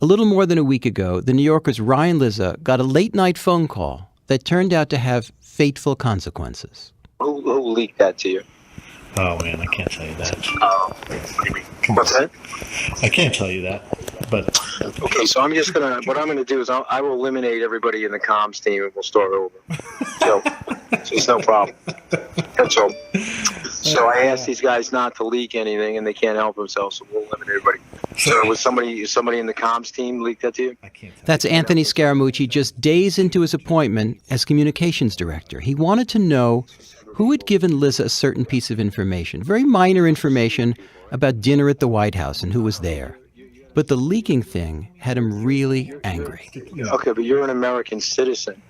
A little more than a week ago, the New Yorker's Ryan Lizza got a late-night phone call that turned out to have fateful consequences. Who leaked that to you? Oh, man, I can't tell you that. What's that? I can't tell you that, but... Okay, so what I'm gonna do is I will eliminate everybody in the comms team and we'll start over. So it's no problem. So I asked these guys not to leak anything and they can't help themselves, so we'll eliminate everybody. So was somebody in the comms team leaked that to you? I can't tell That's Anthony Scaramucci just days into his appointment as communications director. He wanted to know who had given Lizza a certain piece of information, very minor information about dinner at the White House and who was there. But the leaking thing had him really angry. Okay, but you're an American citizen.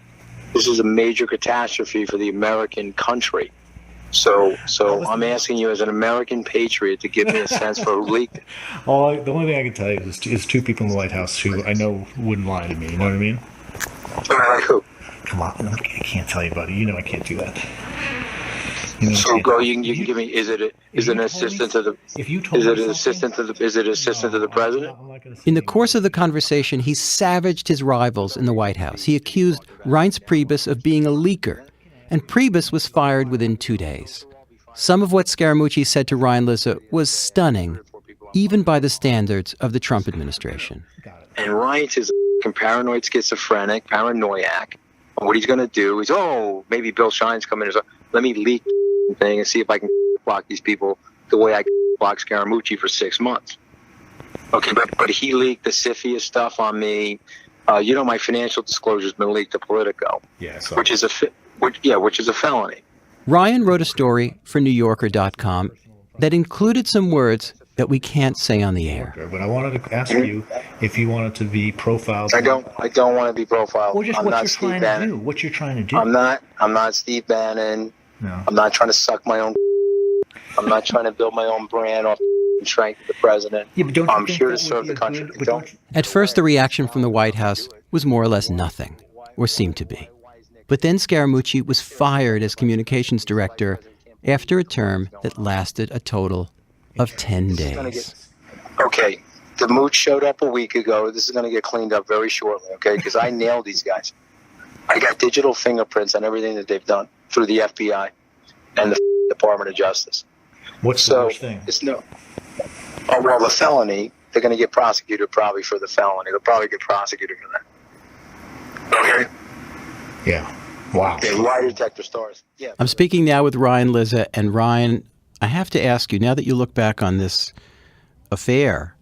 This is a major catastrophe for the American country. So I'm asking you as an American patriot to give me a sense for who leaked it. the only thing I can tell you is two people in the White House who I know wouldn't lie to me. You know what I mean? Like who? Come on, I can't tell you, buddy. You know I can't do that. So go. You can give me. Is it an assistant to the? Is it an assistant to the? Is it assistant to the president? In the course of the conversation, he savaged his rivals in the White House. He accused Reince Priebus of being a leaker, and Priebus was fired within 2 days. Some of what Scaramucci said to Ryan Lizza was stunning, even by the standards of the Trump administration. And Reince is a paranoid schizophrenic, paranoiac. And what he's going to do is, maybe Bill Shine's coming. Let me leak the thing and see if I can block these people the way I blocked Scaramucci for 6 months. Okay, but he leaked the CFIUS stuff on me. My financial disclosure's been leaked to Politico. Yeah, which is a felony. Ryan wrote a story for NewYorker.com that included some words that we can't say on the air. But I wanted to ask you if you wanted to be profiled. I don't want to be profiled. Well, just I'm what not you're Steve trying Bannon. to do. What you're trying to do. I'm not Steve Bannon. No. I'm not trying to suck my own. I'm not trying to build my own brand off the strength of the president. Yeah, but don't I'm here to serve the country. At first, the reaction from the White House was more or less nothing, or seemed to be. But then Scaramucci was fired as communications director after a term that lasted a total of 10 days. Okay, the mooch showed up a week ago. This is going to get cleaned up very shortly, okay? Because I nailed these guys. I got digital fingerprints on everything that they've done through the FBI and the Department of Justice. What's the worst thing? The felony, they're going to get prosecuted probably for the felony. They'll probably get prosecuted for that. Okay? Yeah. Wow. Okay, lie detector stars. Yeah. I'm speaking now with Ryan Lizza. And Ryan, I have to ask you, now that you look back on this affair,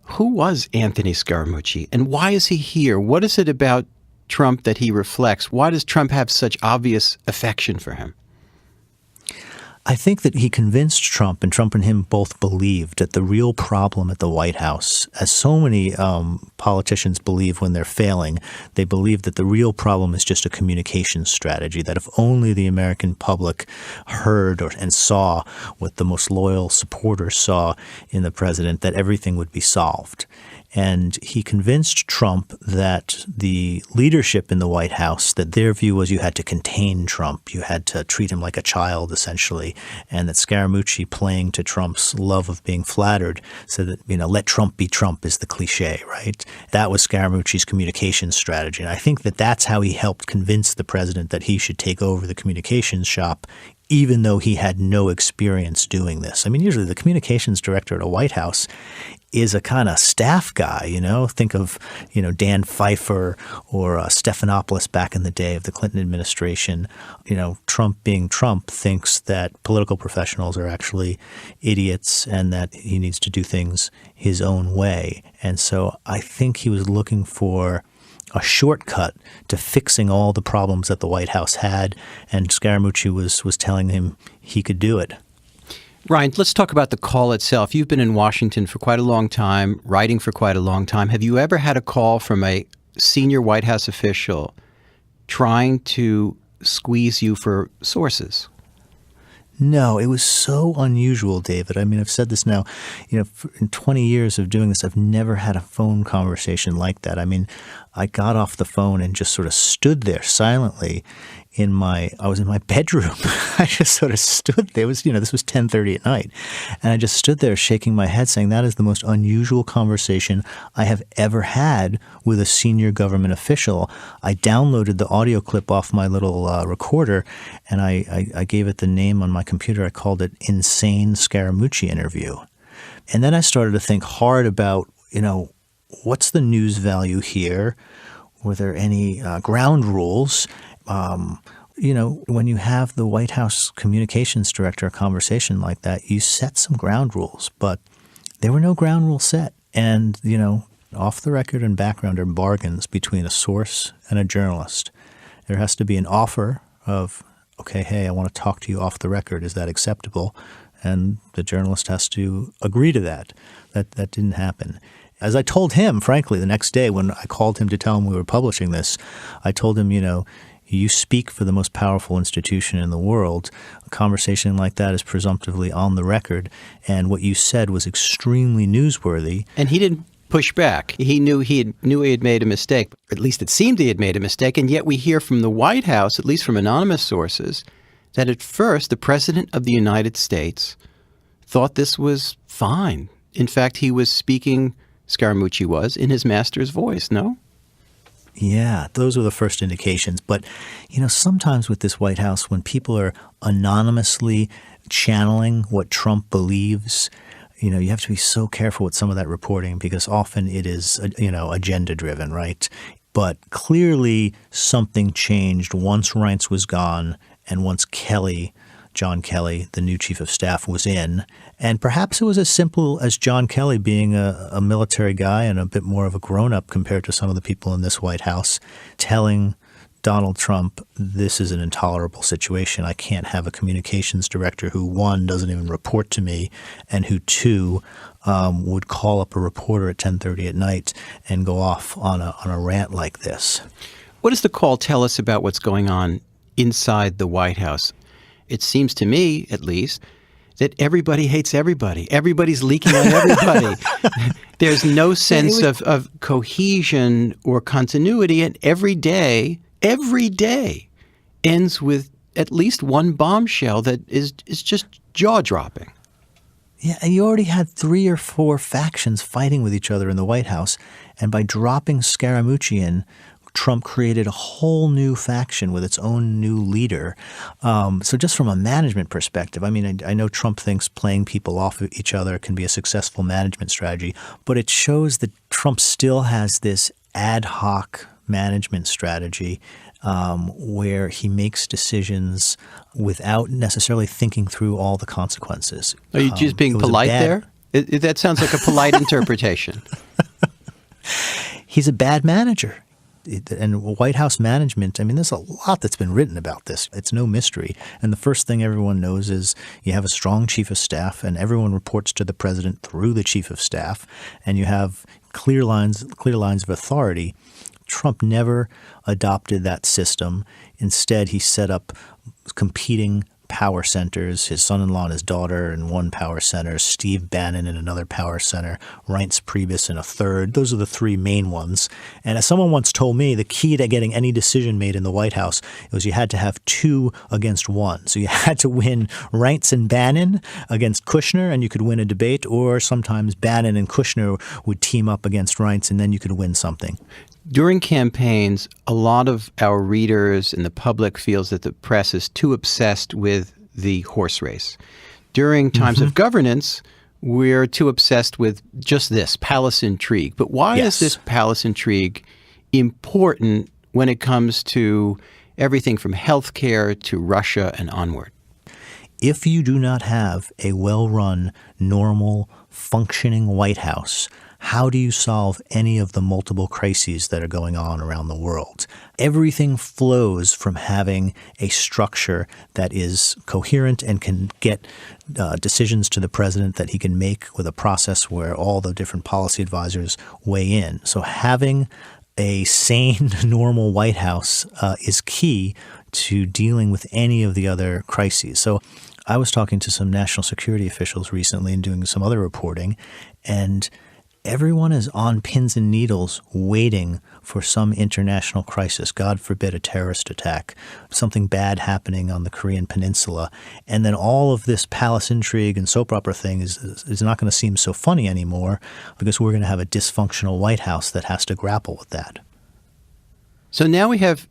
who was Anthony Scaramucci and why is he here? What is it about Trump that he reflects? Why does Trump have such obvious affection for him? I think that he convinced Trump, and Trump and him both believed that the real problem at the White House, as so many politicians believe when they're failing, they believe that the real problem is just a communications strategy, that if only the American public heard and saw what the most loyal supporters saw in the president, that everything would be solved. And he convinced Trump that the leadership in the White House, that their view was you had to contain Trump, you had to treat him like a child, essentially, and that Scaramucci, playing to Trump's love of being flattered, said that, let Trump be Trump is the cliche, right? That was Scaramucci's communications strategy. And I think that that's how he helped convince the president that he should take over the communications shop, even though he had no experience doing this. I mean, usually the communications director at a White House is a kind of staff guy, Think of, Dan Pfeiffer or Stephanopoulos back in the day of the Clinton administration. Trump being Trump thinks that political professionals are actually idiots and that he needs to do things his own way. And so I think he was looking for a shortcut to fixing all the problems that the White House had, and Scaramucci was telling him he could do it. Ryan, let's talk about the call itself. You've been in Washington for quite a long time, writing for quite a long time. Have you ever had a call from a senior White House official trying to squeeze you for sources? No, it was so unusual, David. I mean, I've said this now, in 20 years of doing this, I've never had a phone conversation like that. I mean, I got off the phone and just sort of stood there silently I was in my bedroom. I just sort of stood there. It was, this was 10:30 at night. And I just stood there shaking my head saying that is the most unusual conversation I have ever had with a senior government official. I downloaded the audio clip off my little recorder and I gave it the name on my computer. I called it Insane Scaramucci Interview. And then I started to think hard about, what's the news value here? Were there any ground rules? When you have the White House communications director a conversation like that, you set some ground rules, but there were no ground rules set. And, off the record and background are bargains between a source and a journalist. There has to be an offer of, okay, hey, I want to talk to you off the record. Is that acceptable? And the journalist has to agree to that. That didn't happen. As I told him, frankly, the next day when I called him to tell him we were publishing this, I told him, you speak for the most powerful institution in the world. A conversation like that is presumptively on the record, and what you said was extremely newsworthy. And he didn't push back. He knew he had made a mistake. At least it seemed he had made a mistake, and yet we hear from the White House, at least from anonymous sources, that at first the President of the United States thought this was fine. In fact, he was speaking, Scaramucci was, in his master's voice, no? Yeah, those were the first indications. But, sometimes with this White House, when people are anonymously channeling what Trump believes, you have to be so careful with some of that reporting because often it is, agenda-driven, right? But clearly something changed once Reince was gone and once John Kelly, the new chief of staff, was in. And perhaps it was as simple as John Kelly being a military guy and a bit more of a grown-up compared to some of the people in this White House, telling Donald Trump, this is an intolerable situation. I can't have a communications director who, one, doesn't even report to me, and who, two, would call up a reporter at 10:30 at night and go off on a rant like this. What does the call tell us about what's going on inside the White House? It seems to me, at least, that everybody hates everybody. Everybody's leaking on everybody. There's no sense of cohesion or continuity, and every day ends with at least one bombshell that is just jaw-dropping. Yeah, and you already had 3 or 4 factions fighting with each other in the White House, and by dropping Scaramucci in, Trump created a whole new faction with its own new leader. So just from a management perspective, I mean, I know Trump thinks playing people off of each other can be a successful management strategy, but it shows that Trump still has this ad hoc management strategy where he makes decisions without necessarily thinking through all the consequences. Are you just being polite there? That sounds like a polite interpretation. He's a bad manager. And White House management, I mean, there's a lot that's been written about this. It's no mystery. And the first thing everyone knows is you have a strong chief of staff and everyone reports to the president through the chief of staff, and you have clear lines of authority. Trump never adopted that system. Instead, he set up competing power centers, his son-in-law and his daughter in one power center, Steve Bannon in another power center, Reince Priebus in a third. Those are the 3 main ones. And as someone once told me, the key to getting any decision made in the White House was you had to have 2 against 1. So you had to win Reince and Bannon against Kushner, and you could win a debate, or sometimes Bannon and Kushner would team up against Reince, and then you could win something. During campaigns, a lot of our readers and the public feels that the press is too obsessed with the horse race. During times of governance, we're too obsessed with just this, palace intrigue. But why is this palace intrigue important when it comes to everything from healthcare to Russia and onward? If you do not have a well-run, normal, functioning White House, how do you solve any of the multiple crises that are going on around the world? Everything flows from having a structure that is coherent and can get decisions to the president that he can make with a process where all the different policy advisors weigh in. So having a sane, normal White House is key to dealing with any of the other crises. So I was talking to some national security officials recently and doing some other reporting, and everyone is on pins and needles waiting for some international crisis, God forbid a terrorist attack, something bad happening on the Korean peninsula. And then all of this palace intrigue and soap opera thing is not going to seem so funny anymore because we're going to have a dysfunctional White House that has to grapple with that. So now we have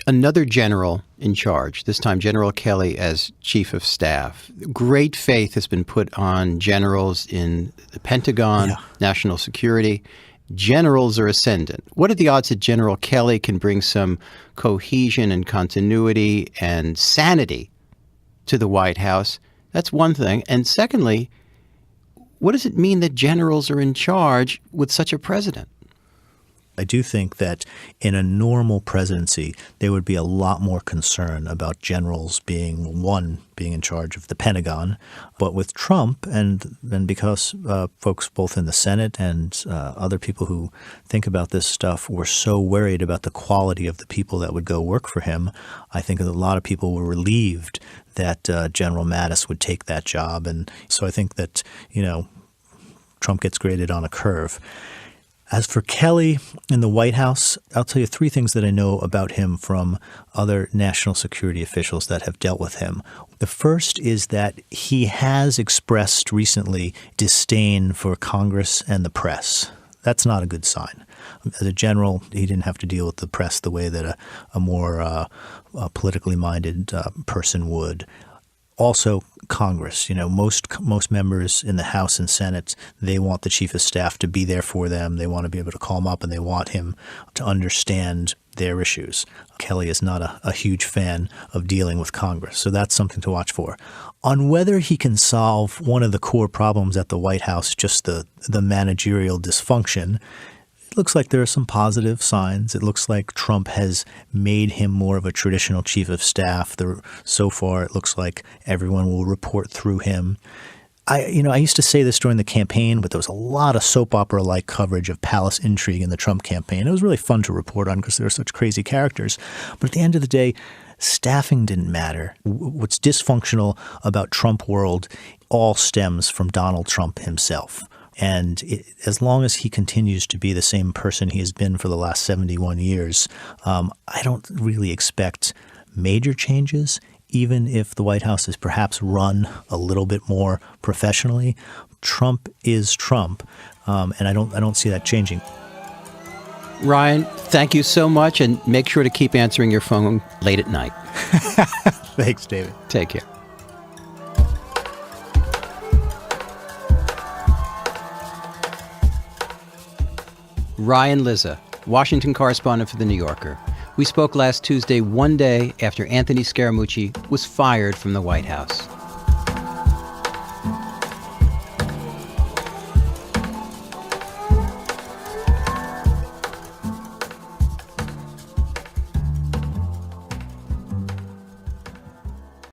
another general in charge, this time General Kelly as chief of staff. Great faith has been put on generals in the Pentagon, national security. Generals are ascendant. What are the odds that General Kelly can bring some cohesion and continuity and sanity to the White House? That's one thing. And secondly, what does it mean that generals are in charge with such a president? I do think that in a normal presidency, there would be a lot more concern about generals being in charge of the Pentagon. But with Trump, and because folks both in the Senate and other people who think about this stuff were so worried about the quality of the people that would go work for him, I think a lot of people were relieved that General Mattis would take that job. And so I think that, Trump gets graded on a curve. As for Kelly in the White House, I'll tell you three things that I know about him from other national security officials that have dealt with him. The first is that he has expressed recently disdain for Congress and the press. That's not a good sign. As a general, he didn't have to deal with the press the way that a more politically minded person would. Also, Congress, most members in the House and Senate, they want the chief of staff to be there for them. They want to be able to call him up and they want him to understand their issues. Kelly is not a huge fan of dealing with Congress, so that's something to watch for. On whether he can solve one of the core problems at the White House, just the managerial dysfunction, it looks like there are some positive signs. It looks like Trump has made him more of a traditional chief of staff. So far, it looks like everyone will report through him. I used to say this during the campaign, but there was a lot of soap opera-like coverage of palace intrigue in the Trump campaign. It was really fun to report on because there were such crazy characters. But at the end of the day, staffing didn't matter. What's dysfunctional about Trump world all stems from Donald Trump himself. And as long as he continues to be the same person he has been for the last 71 years, I don't really expect major changes, even if the White House is perhaps run a little bit more professionally. Trump is Trump, and I don't see that changing. Ryan, thank you so much, and make sure to keep answering your phone late at night. Thanks, David. Take care. Ryan Lizza, Washington correspondent for The New Yorker. We spoke last Tuesday, one day after Anthony Scaramucci was fired from the White House.